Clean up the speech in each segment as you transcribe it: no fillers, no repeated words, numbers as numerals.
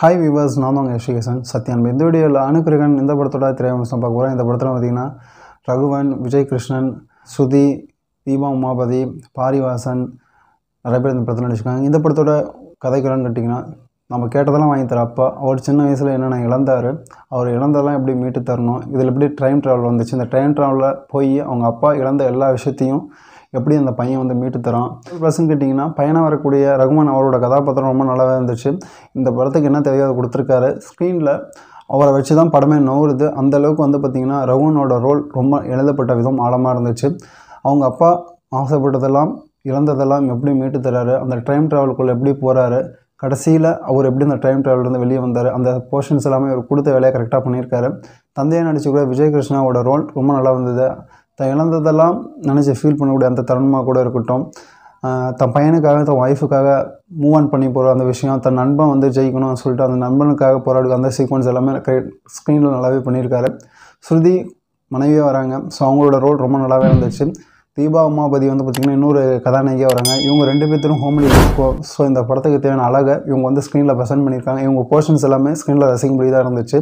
Hi viewers, நான் தான் உங்கள் எஸ்விகேசன் சத்யான். இந்த வீடியோவில் அனுக்கிரகன் இந்த படத்தோட திரையம்சம் பார்க்க போகிறேன். இந்த படத்தில் பார்த்திங்கன்னா ரகுவன், விஜய் கிருஷ்ணன், ஸ்ருதி, தீபா உமாபதி, பாரிவாசன் நிறைய பேர் இந்த படத்தில் நடிச்சிருக்காங்க. இந்த படத்தோட கதைக்கிறான்னு கேட்டிங்கன்னா, நம்ம கேட்டதெல்லாம் வாங்கி தர அப்பா அவர் சின்ன வயசில் என்னென்ன இழந்தார், அவர் இழந்ததெல்லாம் எப்படி மீட்டு தரணும், இதில் எப்படி டைம் ட்ராவல் வந்துச்சு, இந்த டைம் ட்ராவலில் போய் அவங்க அப்பா இழந்த எல்லா விஷயத்தையும் எப்படி அந்த பையன் வந்து மீட்டு தரான். ப்ளஸ்ன்னு கேட்டிங்கன்னா, பையனாக வரக்கூடிய ரகுமான் அவரோட கதாபாத்திரம் ரொம்ப நல்லாவே இருந்துச்சு. இந்த படத்துக்கு என்ன தேவையோ அதை கொடுத்துருக்காரு. ஸ்க்ரீனில் அவரை வச்சு தான் படமே நோவுது. அந்தளவுக்கு வந்து பார்த்திங்கன்னா ரகுமானோட ரோல் ரொம்ப எழுதப்பட்ட விதம் ஆழமாக இருந்துச்சு. அவங்க அப்பா ஆசைப்பட்டதெல்லாம் இழந்ததெல்லாம் எப்படி மீட்டு தராரு, அந்த டைம் ட்ராவலுக்குள்ளே எப்படி போகிறாரு, கடைசியில் அவர் எப்படி அந்த டைம் ட்ராவல்லேருந்து வெளியே வந்தார், அந்த போர்ஷன்ஸ் எல்லாமே அவர் கொடுத்த வேலையை கரெக்டாக பண்ணியிருக்காரு. தந்தையாக நடிச்சுக்கூட விஜய் கிருஷ்ணாவோட ரோல் ரொம்ப நல்லா வந்தது. இழந்ததெல்லாம் நினச்சி ஃபீல் பண்ணக்கூடிய அந்த தருணமாக கூட இருக்கட்டும், தன் பையனுக்காக தன் ஒய்ஃபுக்காக மூவ் ஆன் பண்ணி போகிற அந்த விஷயம், தன் நண்பன் வந்து ஜெயிக்கணும்னு சொல்லிட்டு அந்த நண்பனுக்காக போராடுற அந்த சீக்வன்ஸ் எல்லாமே ஸ்க்ரீனில் நல்லாவே பண்ணியிருக்காரு. ஸ்ருதி மனைவியாக வராங்க. ஸோ அவங்களோட ரோல் ரொம்ப நல்லாவே இருந்துச்சு. தீபா உமாபதி வந்து பார்த்திங்கன்னா இன்னொரு கதாநாயகியாக வராங்க. இவங்க ரெண்டு பேர்த்தரும் ஹோம்லி இருக்கும். ஸோ இந்த படத்துக்கு தேவையான அழகை இவங்க வந்து ஸ்க்ரீனில் ப்ரெசென்ட் பண்ணியிருக்காங்க. இவங்க போர்ஷன்ஸ் எல்லாமே ஸ்க்ரீனில் ரசிக்கும்படியாக இருந்துச்சு.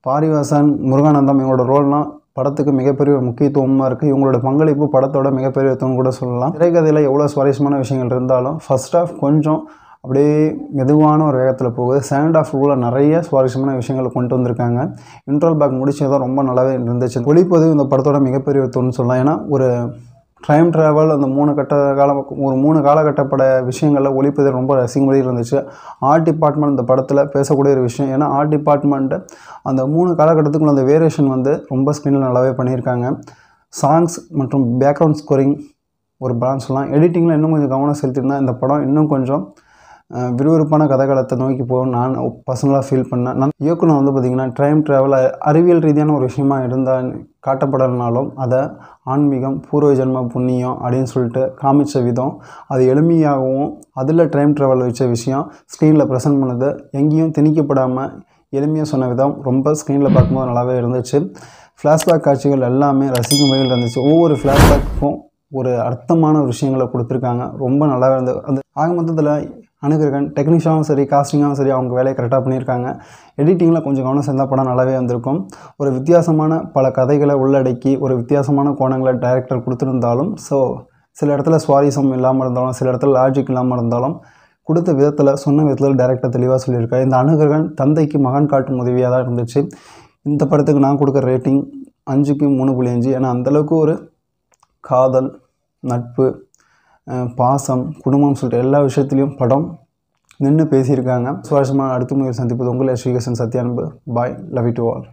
பாரிவாசன், முருகானந்தம் இவங்களோட ரோல்னால் படத்துக்கு மிகப்பெரிய ஒரு முக்கியத்துவமாக இருக்குது. இவங்களோட பங்களிப்பு படத்தோட மிகப்பெரிய கூட சொல்லலாம். திரைக்கதையில் எவ்வளோ சுவாரஸ்யமான விஷயங்கள் இருந்தாலும் ஃபர்ஸ்ட் ஆஃப் கொஞ்சம் அப்படியே மெதுவான ஒரு வேகத்தில் போகுது. செகண்ட் ஆஃப்குள்ளே நிறைய சுவாரஸ்யமான விஷயங்களை கொண்டு வந்திருக்காங்க. இன்ட்ரோல் பேக் முடிச்சதான் ரொம்ப நல்லாவே இருந்துச்சு. ஒளிப்பதிவு இந்த படத்தோட மிகப்பெரிய ஒரு சொல்லலாம். ஏன்னா ஒரு டைம் ட்ராவல் அந்த மூணு காலகட்டப்பட விஷயங்களில் ஒளிப்பதிவு ரொம்ப ரசிக்கும்படி இருந்துச்சு. ஆர்ட் டிபார்ட்மெண்ட் இந்த படத்தில் பேசக்கூடிய ஒரு விஷயம். ஏன்னா ஆர்ட் டிபார்ட்மெண்ட்டு அந்த 3 காலகட்டத்துக்குள்ள அந்த வேரியேஷன் வந்து ரொம்ப ஸ்க்ரீனில் நல்லாவே பண்ணியிருக்காங்க. சாங்ஸ் மற்றும் பேக்ரவுண்ட் ஸ்கோரிங் ஒரு பிராண்ட் சொல்லலாம். எடிட்டிங்கில் இன்னும் கொஞ்சம் கவனம் செலுத்தியிருந்தால் இந்த படம் இன்னும் கொஞ்சம் விறுவிறுப்பான கதைக்களத்தை நோக்கி போகும் நான் பர்சனலாக ஃபீல் பண்ணேன். இயக்குனர் வந்து பார்த்திங்கன்னா டைம் ட்ராவல் அறிவியல் ரீதியான ஒரு விஷயமா இருந்தால் காட்டப்படலனாலும் அதை ஆன்மீகம், பூர்வ ஜென்ம புண்ணியம் அப்படின்னு சொல்லிட்டு காமிச்ச விதம், அது எளிமையாகவும் அதில் டைம் ட்ராவல் வச்ச விஷயம் ஸ்க்ரீனில் ப்ரெசென்ட் பண்ணது எங்கேயும் திணிக்கப்படாமல் எளிமையாக சொன்ன விதம் ரொம்ப ஸ்க்ரீனில் பார்க்கும்போது நல்லாவே இருந்துச்சு. ஃப்ளாஷ்பேக் காட்சிகள் எல்லாமே ரசிக்கும் வகையில் இருந்துச்சு. ஒவ்வொரு ஃப்ளாஷ்பேக்கும் ஒரு அர்த்தமான ஒரு விஷயங்களை கொடுத்துருக்காங்க. ரொம்ப நல்லாவே இருந்தது. அந்த ஆக மொத்தத்தில் அனுக்கிரகன் டெக்னீஷியனாகவும் சரி, காஸ்டிங்காகவும் சரி அவங்க வேலையை கரெக்டாக பண்ணியிருக்காங்க. எடிட்டிங்கில் கொஞ்சம் கவனம் சேர்ந்தால் படம் நல்லாவே வந்திருக்கும். ஒரு வித்தியாசமான பல கதைகளை உள்ளடக்கி ஒரு வித்தியாசமான கோணங்களை டைரக்டர் கொடுத்துருந்தாலும், ஸோ சில இடத்துல சுவாரஸ்யம் இல்லாமல் இருந்தாலும், சில இடத்துல லாஜிக் இல்லாமல் இருந்தாலும், கொடுத்த விதத்தில் சொன்ன விதத்தில் டைரக்டர் தெளிவாக சொல்லியிருக்காரு. இந்த அனுக்கிரகன் தந்தைக்கு மகன் காட்டும் உதவியாக தான் இருந்துச்சு. இந்த படத்துக்கு நான் கொடுக்குற ரேட்டிங் 5க்கு 3.5. ஏன்னா அந்தளவுக்கு ஒரு காதல், நட்பு, பாசம், குடும்பம் சொல்லிட்டு எல்லா விஷயத்துலையும் படம் நின்று பேசியிருக்காங்க. சுவாரஸ்யமாக அடுத்த முறையில் சந்திப்பது உங்கள் எஸ்விகேசன் சத்யான்பு. பாய், லவ் யூ டு ஆல்.